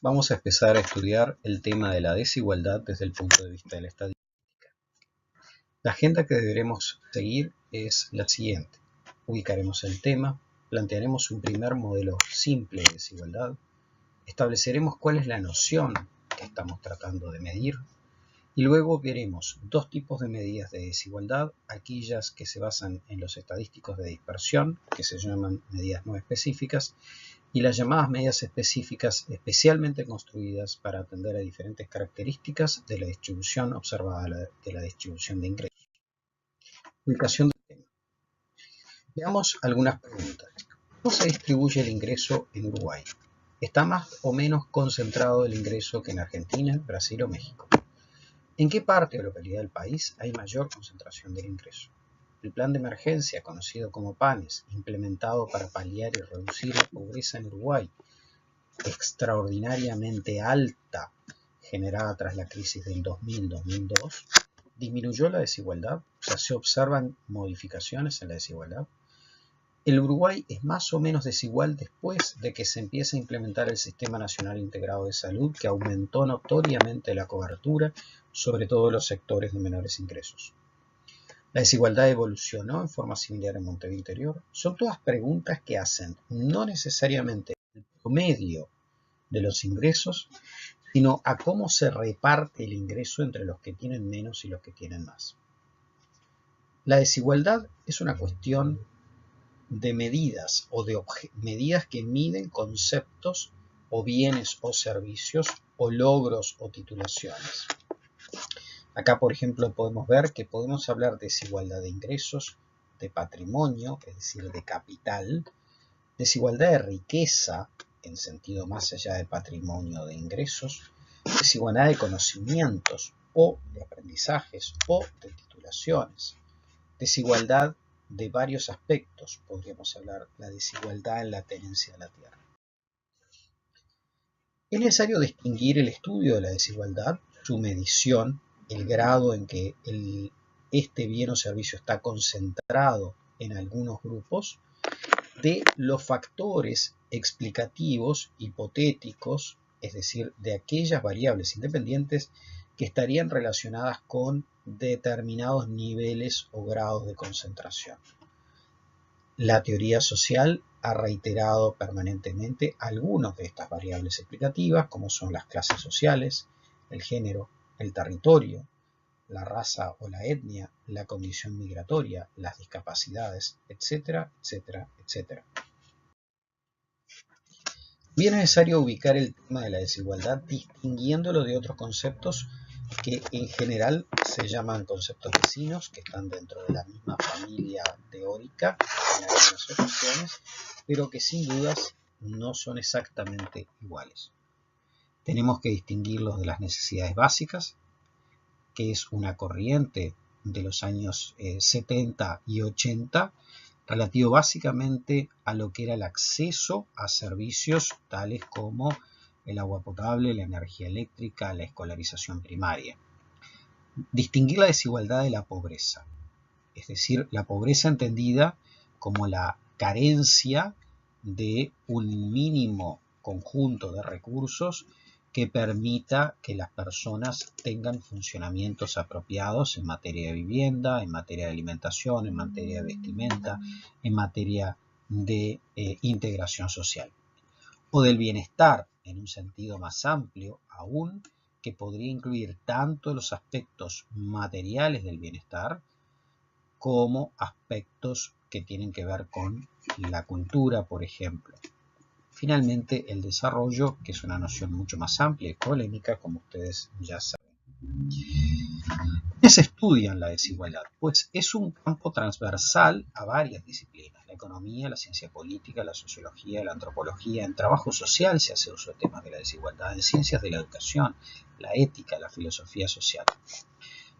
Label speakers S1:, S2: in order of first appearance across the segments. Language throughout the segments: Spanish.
S1: vamos a empezar a estudiar el tema de la desigualdad desde el punto de vista de la estadística. La agenda que deberemos seguir es la siguiente. Ubicaremos el tema, plantearemos un primer modelo simple de desigualdad, estableceremos cuál es la noción que estamos tratando de medir, y luego veremos dos tipos de medidas de desigualdad, aquellas que se basan en los estadísticos de dispersión, que se llaman medidas no específicas, y las llamadas medidas específicas especialmente construidas para atender a diferentes características de la distribución observada de la distribución de ingresos. Ubicación del tema. Veamos algunas preguntas. ¿Cómo se distribuye el ingreso en Uruguay? ¿Está más o menos concentrado el ingreso que en Argentina, Brasil o México? ¿En qué parte o localidad del país hay mayor concentración del ingreso? El plan de emergencia, conocido como PANES, implementado para paliar y reducir la pobreza en Uruguay, extraordinariamente alta, generada tras la crisis del 2000-2002, ¿disminuyó la desigualdad? O sea, ¿se observan modificaciones en la desigualdad? El Uruguay es más o menos desigual después de que se empiece a implementar el Sistema Nacional Integrado de Salud, que aumentó notoriamente la cobertura, sobre todo en los sectores de menores ingresos. ¿La desigualdad evolucionó en forma similar en Montevideo Interior? Son todas preguntas que hacen no necesariamente el promedio de los ingresos, sino a cómo se reparte el ingreso entre los que tienen menos y los que tienen más. La desigualdad es una cuestión de medidas o de medidas que miden conceptos o bienes o servicios o logros o titulaciones. Acá, por ejemplo, podemos ver que podemos hablar de desigualdad de ingresos, de patrimonio, es decir, de capital, desigualdad de riqueza, en sentido más allá de patrimonio o de ingresos, desigualdad de conocimientos o de aprendizajes o de titulaciones, desigualdad de varios aspectos, podríamos hablar la desigualdad en la tenencia de la tierra. Es necesario distinguir el estudio de la desigualdad, su medición, el grado en que este bien o servicio está concentrado en algunos grupos, de los factores explicativos hipotéticos, es decir, de aquellas variables independientes que estarían relacionadas con determinados niveles o grados de concentración. La teoría social ha reiterado permanentemente algunas de estas variables explicativas, como son las clases sociales, el género, el territorio, la raza o la etnia, la condición migratoria, las discapacidades, etcétera, etcétera, etcétera. Bien, es necesario ubicar el tema de la desigualdad distinguiéndolo de otros conceptos que en general se llaman conceptos vecinos, que están dentro de la misma familia teórica en algunas ocasiones, pero que sin dudas no son exactamente iguales. Tenemos que distinguirlos de las necesidades básicas, que es una corriente de los años 70 y 80, relativo básicamente a lo que era el acceso a servicios tales como el agua potable, la energía eléctrica, la escolarización primaria. Distinguir la desigualdad de la pobreza, es decir, la pobreza entendida como la carencia de un mínimo conjunto de recursos que permita que las personas tengan funcionamientos apropiados en materia de vivienda, en materia de alimentación, en materia de vestimenta, en materia de integración social. O del bienestar en un sentido más amplio aún, que podría incluir tanto los aspectos materiales del bienestar como aspectos que tienen que ver con la cultura, por ejemplo. Finalmente, el desarrollo, que es una noción mucho más amplia y polémica, como ustedes ya saben. ¿Qué se estudia en la desigualdad? Pues es un campo transversal a varias disciplinas. La economía, la ciencia política, la sociología, la antropología. En trabajo social se hace uso de temas de la desigualdad. En ciencias de la educación, la ética, la filosofía social.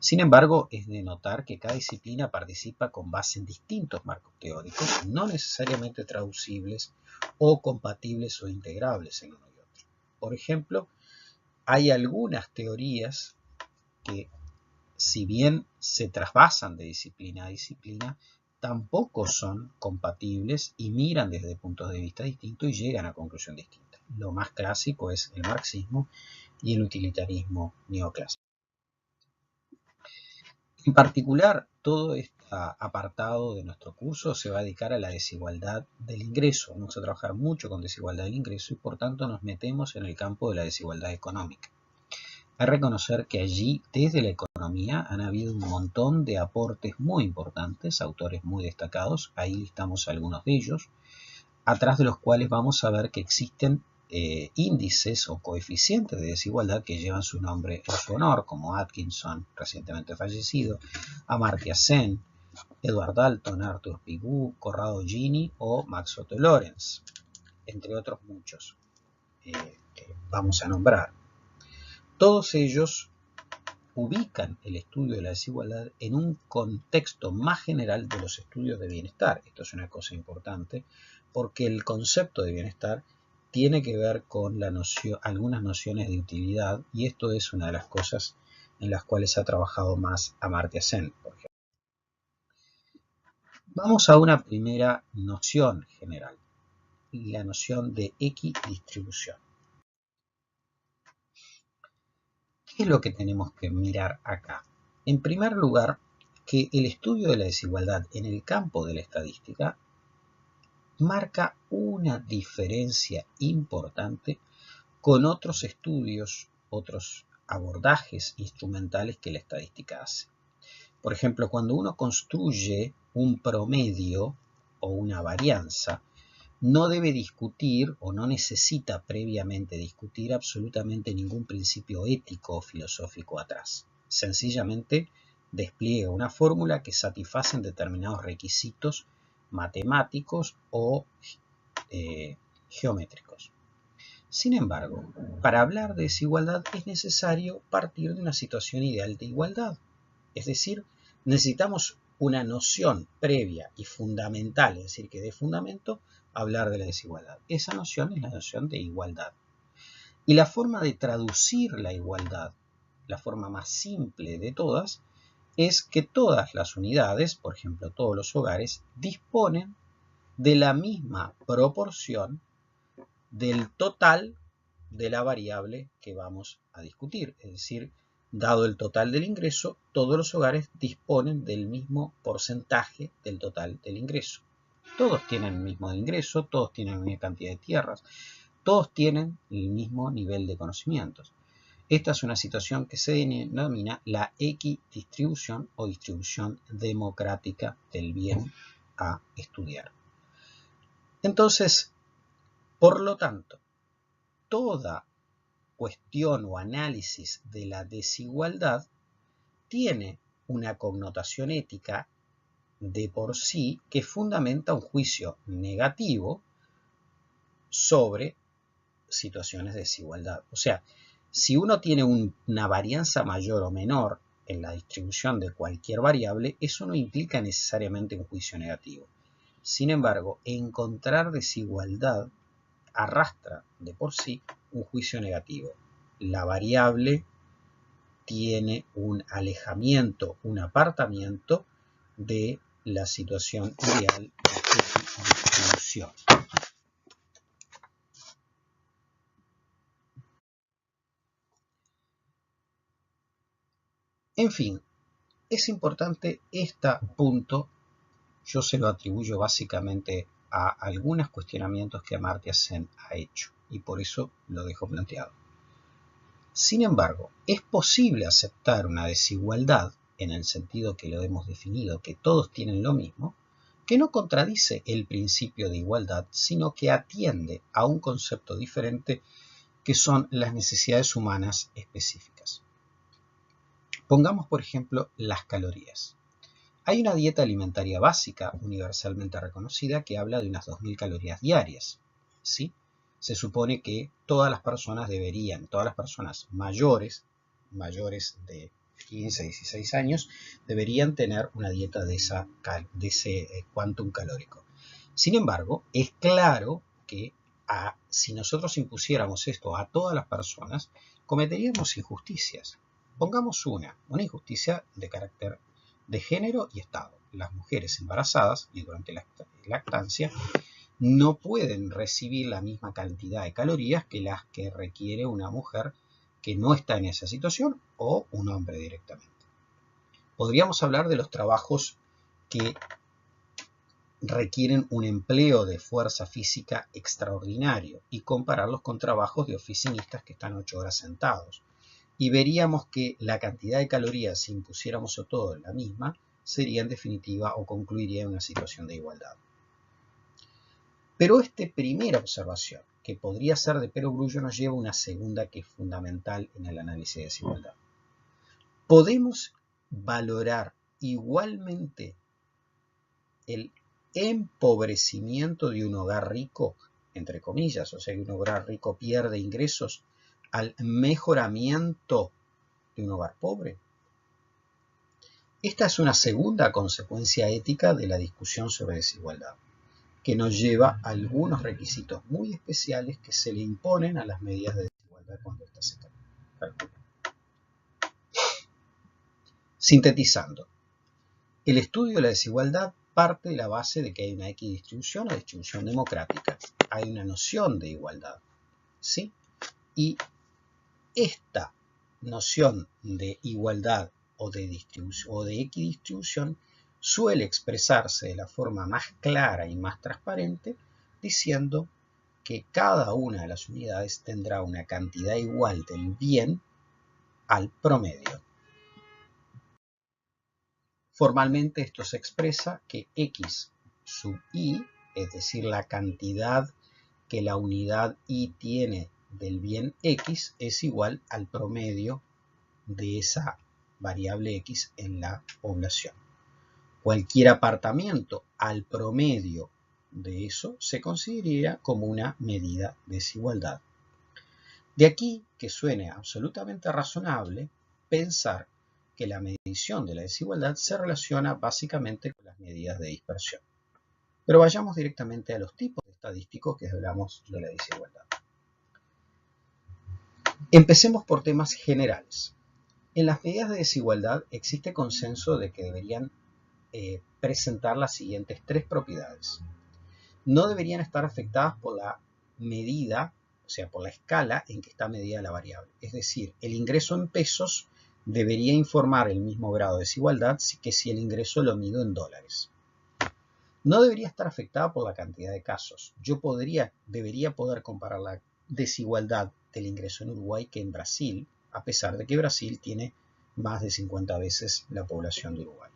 S1: Sin embargo, es de notar que cada disciplina participa con base en distintos marcos teóricos, no necesariamente traducibles o compatibles o integrables en uno y otro. Por ejemplo, hay algunas teorías que, si bien se trasvasan de disciplina a disciplina, tampoco son compatibles y miran desde puntos de vista distintos y llegan a conclusiones distintas. lo más clásico es el marxismo y el utilitarismo neoclásico. En particular, todo este apartado de nuestro curso se va a dedicar a la desigualdad del ingreso. Vamos a trabajar mucho con desigualdad del ingreso y por tanto nos metemos en el campo de la desigualdad económica. Hay que reconocer que allí, desde la economía, han habido un montón de aportes muy importantes, autores muy destacados, ahí listamos algunos de ellos, atrás de los cuales vamos a ver que existen índices o coeficientes de desigualdad que llevan su nombre en su honor, como Atkinson, recientemente fallecido, Amartya Sen, Edward Dalton, Arthur Pigou, Corrado Gini o Max Otto Lorenz, entre otros muchos que vamos a nombrar. Todos ellos ubican el estudio de la desigualdad en un contexto más general de los estudios de bienestar. Esto es una cosa importante porque el concepto de bienestar tiene que ver con algunas nociones de utilidad y esto es una de las cosas en las cuales ha trabajado más Amartya Sen, por ejemplo. Vamos a una primera noción general, la noción de equidistribución. ¿Qué es lo que tenemos que mirar acá? En primer lugar, que el estudio de la desigualdad en el campo de la estadística marca una diferencia importante con otros estudios, otros abordajes instrumentales que la estadística hace. Por ejemplo, cuando uno construye un promedio o una varianza, no debe discutir o no necesita previamente discutir absolutamente ningún principio ético o filosófico atrás. Sencillamente despliega una fórmula que satisface determinados requisitos matemáticos o geométricos. Sin embargo, para hablar de desigualdad es necesario partir de una situación ideal de igualdad. Es decir, necesitamos una noción previa y fundamental, es decir, que dé fundamento a hablar de la desigualdad. Esa noción es la noción de igualdad. Y la forma de traducir la igualdad, la forma más simple de todas, es que todas las unidades, por ejemplo, todos los hogares, disponen de la misma proporción del total de la variable que vamos a discutir. Es decir, dado el total del ingreso, todos los hogares disponen del mismo porcentaje del total del ingreso. Todos tienen el mismo ingreso, todos tienen la misma cantidad de tierras, todos tienen el mismo nivel de conocimientos. Esta es una situación que se denomina la equidistribución o distribución democrática del bien a estudiar. Entonces, por lo tanto, toda cuestión o análisis de la desigualdad tiene una connotación ética de por sí que fundamenta un juicio negativo sobre situaciones de desigualdad. O sea, si uno tiene una varianza mayor o menor en la distribución de cualquier variable, eso no implica necesariamente un juicio negativo. Sin embargo, encontrar desigualdad arrastra de por sí un juicio negativo. La variable tiene un alejamiento, un apartamiento de la situación ideal de distribución. En fin, es importante este punto, yo se lo atribuyo básicamente a algunos cuestionamientos que Amartya Sen ha hecho y por eso lo dejo planteado. Sin embargo, es posible aceptar una desigualdad en el sentido que lo hemos definido, que todos tienen lo mismo, que no contradice el principio de igualdad, sino que atiende a un concepto diferente que son las necesidades humanas específicas. Pongamos, por ejemplo, las calorías. Hay una dieta alimentaria básica universalmente reconocida que habla de unas 2000 calorías diarias, ¿sí? Se supone que todas las personas mayores de 15, 16 años, deberían tener una dieta de ese quantum calórico. Sin embargo, es claro que si nosotros impusiéramos esto a todas las personas, cometeríamos injusticias. Pongamos una injusticia de carácter de género y estado. Las mujeres embarazadas y durante la lactancia no pueden recibir la misma cantidad de calorías que las que requiere una mujer que no está en esa situación o un hombre directamente. Podríamos hablar de los trabajos que requieren un empleo de fuerza física extraordinario y compararlos con trabajos de oficinistas que están 8 horas sentados. Y veríamos que la cantidad de calorías, si impusiéramos a todos la misma, sería en definitiva o concluiría en una situación de igualdad. Pero esta primera observación, que podría ser de perogrullo, nos lleva a una segunda que es fundamental en el análisis de desigualdad. ¿Podemos valorar igualmente el empobrecimiento de un hogar rico, entre comillas, o sea que un hogar rico pierde ingresos, al mejoramiento de un hogar pobre? Esta es una segunda consecuencia ética de la discusión sobre desigualdad, que nos lleva a algunos requisitos muy especiales que se le imponen a las medidas de desigualdad cuando éstas se calculan. Sintetizando, el estudio de la desigualdad parte de la base de que hay una equidistribución o distribución democrática. Hay una noción de igualdad, ¿sí? Y esta noción de igualdad o de equidistribución suele expresarse de la forma más clara y más transparente diciendo que cada una de las unidades tendrá una cantidad igual del bien al promedio. Formalmente esto se expresa que X sub I, es decir, la cantidad que la unidad I tiene del bien X, es igual al promedio de esa variable X en la población. Cualquier apartamiento al promedio de eso se consideraría como una medida de desigualdad. De aquí que suene absolutamente razonable pensar que la medición de la desigualdad se relaciona básicamente con las medidas de dispersión. Pero vayamos directamente a los tipos de estadísticos que hablamos de la desigualdad. Empecemos por temas generales. En las medidas de desigualdad existe consenso de que deberían presentar las siguientes tres propiedades. No deberían estar afectadas por la medida, o sea, por la escala en que está medida la variable. Es decir, el ingreso en pesos debería informar el mismo grado de desigualdad que si el ingreso lo mido en dólares. No debería estar afectada por la cantidad de casos. Yo debería poder comparar la desigualdad del ingreso en Uruguay que en Brasil, a pesar de que Brasil tiene más de 50 veces la población de Uruguay.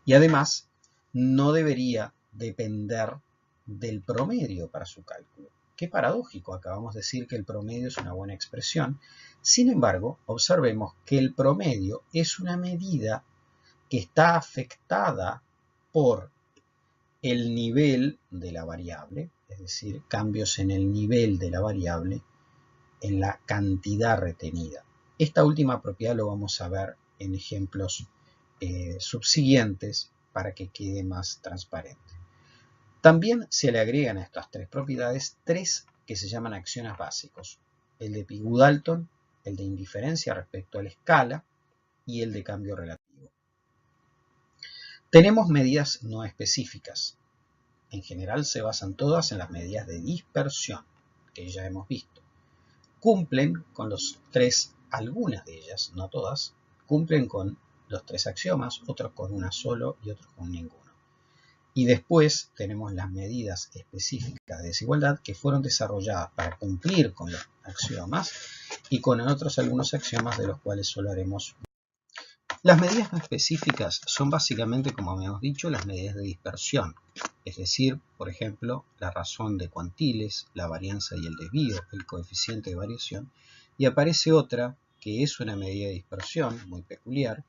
S1: Y además, no debería depender del promedio para su cálculo. Qué paradójico, acabamos de decir que el promedio es una buena expresión. Sin embargo, observemos que el promedio es una medida que está afectada por el nivel de la variable, es decir, cambios en el nivel de la variable, en la cantidad retenida. Esta última propiedad lo vamos a ver en ejemplos subsiguientes para que quede más transparente. También se le agregan a estas tres propiedades tres que se llaman axiomas básicos: el de Pigou-Dalton, el de indiferencia respecto a la escala y el de cambio relativo. Tenemos medidas no específicas. En general se basan todas en las medidas de dispersión, que ya hemos visto. Cumplen con los tres, algunas de ellas, no todas, cumplen con los tres axiomas, otros con una solo y otros con ninguno. Y después tenemos las medidas específicas de desigualdad que fueron desarrolladas para cumplir con los axiomas y con otros algunos axiomas de los cuales solo haremos. Las medidas no específicas son básicamente, como habíamos dicho, las medidas de dispersión, es decir, por ejemplo, la razón de cuantiles, la varianza y el desvío, el coeficiente de variación, y aparece otra que es una medida de dispersión muy peculiar,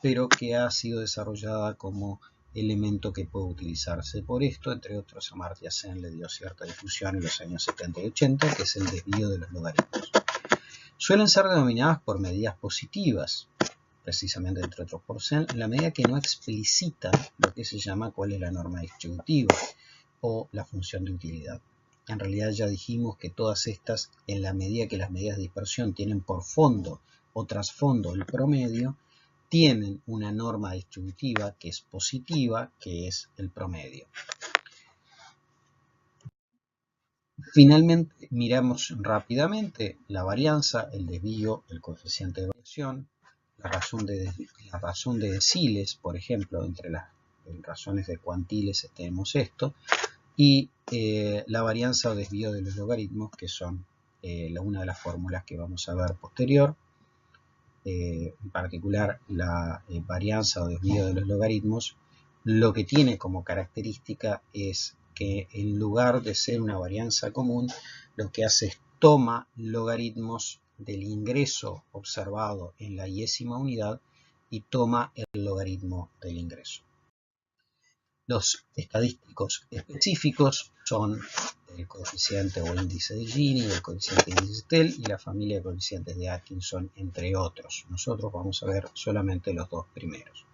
S1: pero que ha sido desarrollada como elemento que puede utilizarse. Por esto, entre otros, Amartya Sen le dio cierta difusión en los años 70 y 80, que es el desvío de los logaritmos. Suelen ser denominadas por medidas positivas, precisamente entre otros por Sen, en la medida que no explicita lo que se llama cuál es la norma distributiva o la función de utilidad. En realidad ya dijimos que todas estas, en la medida que las medidas de dispersión tienen por fondo o trasfondo el promedio, tienen una norma distributiva que es positiva, que es el promedio. Finalmente, miramos rápidamente la varianza, el desvío, el coeficiente de variación, la razón de deciles, por ejemplo, entre las razones de cuantiles tenemos esto, y la varianza o desvío de los logaritmos, que son una de las fórmulas que vamos a ver posterior. En particular, la varianza o desvío de los logaritmos, lo que tiene como característica es que en lugar de ser una varianza común, lo que hace es toma logaritmos del ingreso observado en la yésima unidad y toma el logaritmo del ingreso. Los estadísticos específicos son el coeficiente o índice de Gini, el coeficiente de índice de Tell y la familia de coeficientes de Atkinson, entre otros. Nosotros vamos a ver solamente los dos primeros.